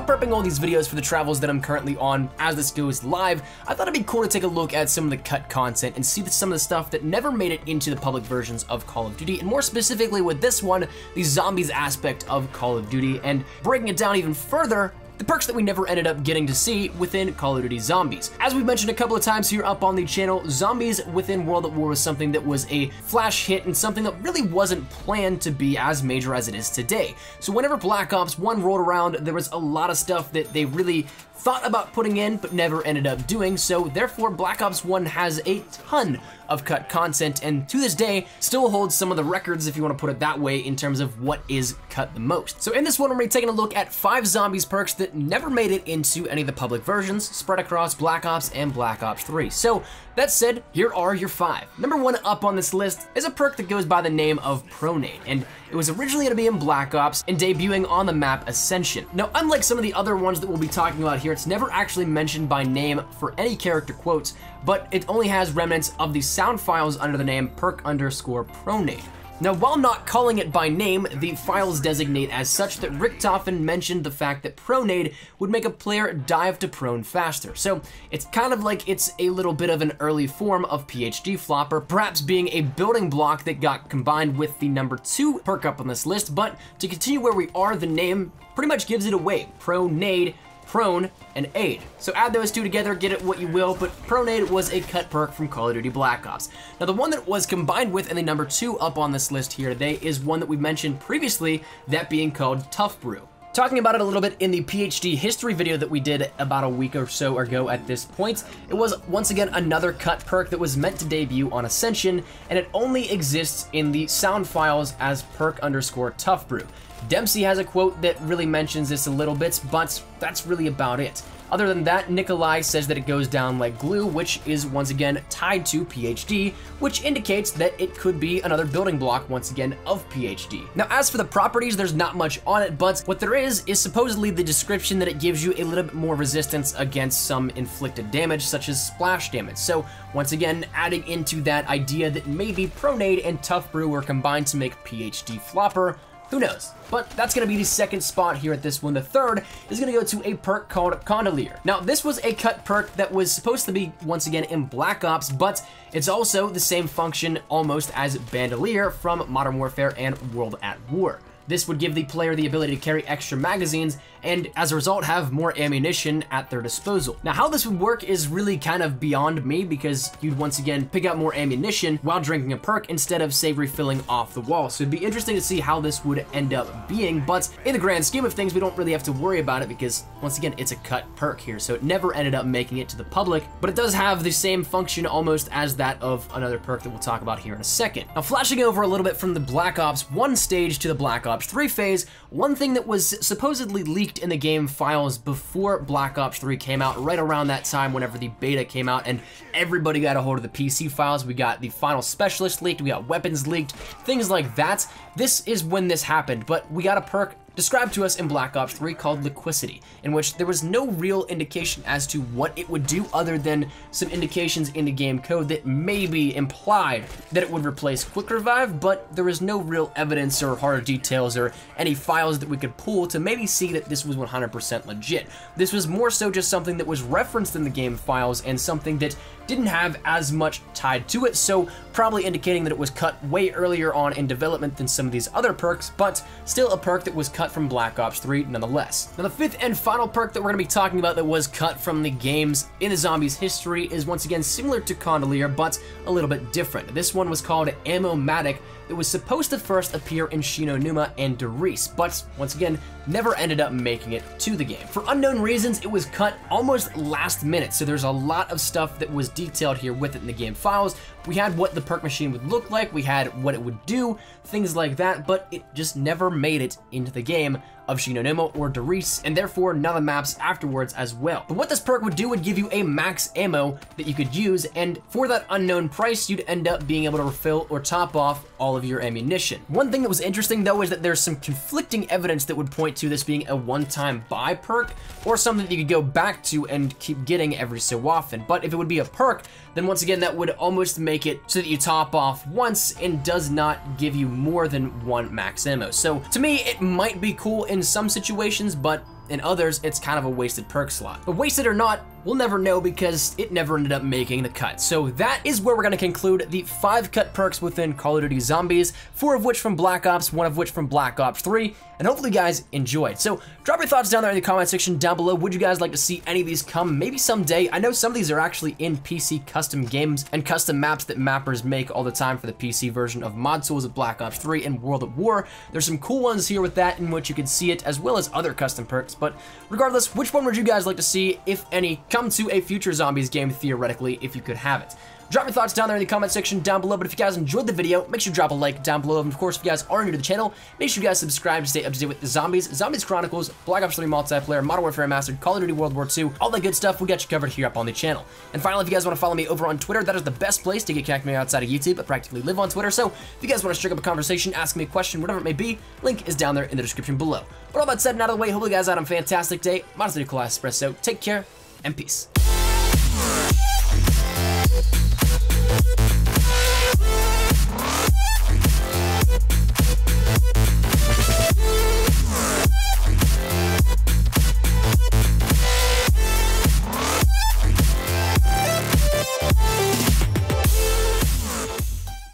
prepping all these videos for the travels that I'm currently on as this goes live, I thought it'd be cool to take a look at some of the cut content and see some of the stuff that never made it into the public versions of Call of Duty, and more specifically with this one, the zombies aspect of Call of Duty, and breaking it down even further, the perks that we never ended up getting to see within Call of Duty Zombies. As we've mentioned a couple of times here up on the channel, Zombies within World at War was something that was a flash hit and something that really wasn't planned to be as major as it is today. So whenever Black Ops 1 rolled around, there was a lot of stuff that they really thought about putting in but never ended up doing, so therefore Black Ops 1 has a ton of cut content and to this day still holds some of the records, if you want to put it that way, in terms of what is cut the most. So in this one, we're going to be taking a look at 5 Zombies perks that never made it into any of the public versions, spread across Black Ops and Black Ops 3. So that said, here are your 5. Number 1 up on this list is a perk that goes by the name of Pronate, and it was originally going to be in Black Ops and debuting on the map Ascension. Now, unlike some of the other ones that we'll be talking about here, it's never actually mentioned by name for any character quotes, but it only has remnants of the sound files under the name perk_Pronate. Now, while not calling it by name, the files designate as such that Richtofen mentioned the fact that Pronate would make a player dive to prone faster. So it's kind of like it's a little bit of an early form of PhD Flopper, perhaps being a building block that got combined with the number 2 perk up on this list, but to continue where we are, the name pretty much gives it away. Pronate, prone, and aid. So add those two together, get it what you will, but Pronate was a cut perk from Call of Duty Black Ops. Now the one that was combined with in the number 2 up on this list here today is one that we mentioned previously, that being called Tough Brew. Talking about it a little bit in the PhD history video that we did about a week or so ago at this point, it was once again another cut perk that was meant to debut on Ascension, and it only exists in the sound files as perk_Tough Brew. Dempsey has a quote that really mentions this a little bit, but that's really about it. Other than that, Nikolai says that it goes down like glue, which is once again tied to PhD, which indicates that it could be another building block once again of PhD. Now, as for the properties, there's not much on it, but what there is supposedly the description that it gives you a little bit more resistance against some inflicted damage, such as splash damage. So once again, adding into that idea that maybe Pronate and Tough Brew were combined to make PhD Flopper. Who knows? But that's going to be the second spot here at this one. The third is going to go to a perk called Connally. Now, this was a cut perk that was supposed to be, once again, in Black Ops, but it's also the same function almost as Bandolier from Modern Warfare and World at War. This would give the player the ability to carry extra magazines and, as a result, have more ammunition at their disposal. Now, how this would work is really kind of beyond me, because you'd once again pick up more ammunition while drinking a perk instead of, say, refilling off the wall. So it'd be interesting to see how this would end up being, but in the grand scheme of things, we don't really have to worry about it because, once again, it's a cut perk here, so it never ended up making it to the public, but it does have the same function almost as that of another perk that we'll talk about here in a second. Now, flashing over a little bit from the Black Ops 1 stage to the Black Ops 3 phase, one thing that was supposedly leaked in the game files before Black Ops 3 came out, right around that time whenever the beta came out and everybody got a hold of the PC files, we got the final specialist leaked, we got weapons leaked, things like that. This is when this happened, but we got a perk described to us in Black Ops 3 called Liquidity, in which there was no real indication as to what it would do other than some indications in the game code that maybe implied that it would replace Quick Revive, but there was no real evidence or hard details or any files that we could pull to maybe see that this was 100% legit. This was more so just something that was referenced in the game files and something that didn't have as much tied to it, so probably indicating that it was cut way earlier on in development than some of these other perks, but still a perk that was cut from Black Ops 3 nonetheless. Now, the fifth and final perk that we're going to be talking about that was cut from the games in the Zombies history is once again similar to Connally, but a little bit different. This one was called Ammo-Matic. It was supposed to first appear in Shinonuma and Derice, but once again, never ended up making it to the game. For unknown reasons, it was cut almost last minute, so there's a lot of stuff that was detailed here with it in the game files. We had what the perk machine would look like, we had what it would do, things like that, but it just never made it into the game of Shinonuma or Derice, and therefore none of the maps afterwards as well. But what this perk would do would give you a max ammo that you could use, and for that unknown price, you'd end up being able to refill or top off all of your ammunition. One thing that was interesting though is that there's some conflicting evidence that would point to this being a one-time buy perk, or something that you could go back to and keep getting every so often. But if it would be a perk, then once again that would almost make it so that you top off once and does not give you more than one max ammo. So to me, it might be cool in some situations, but In others, it's kind of a wasted perk slot. But wasted or not, we'll never know because it never ended up making the cut. So that is where we're going to conclude the 5 cut perks within Call of Duty Zombies, 4 of which from Black Ops, 1 of which from Black Ops 3, and hopefully you guys enjoyed. So drop your thoughts down there in the comment section down below. Would you guys like to see any of these come? Maybe someday. I know some of these are actually in PC custom games and custom maps that mappers make all the time for the PC version of mod tools of Black Ops 3 and World at War. There's some cool ones here with that in which you can see it, as well as other custom perks. But regardless, which one would you guys like to see, if any, come to a future Zombies game, theoretically, if you could have it? Drop your thoughts down there in the comment section down below. But if you guys enjoyed the video, make sure to drop a like down below. And of course, if you guys are new to the channel, make sure you guys subscribe to stay up to date with the Zombies, Zombies Chronicles, Black Ops 3 multiplayer, Modern Warfare Mastered, Call of Duty World War II, all that good stuff. We got you covered here up on the channel. And finally, if you guys want to follow me over on Twitter, that is the best place to get connected with me outside of YouTube. I practically live on Twitter, so if you guys want to strike up a conversation, ask me a question, whatever it may be, link is down there in the description below. But all that said and out of the way, hopefully you guys had a fantastic day. Modern City Espresso. Take care and peace.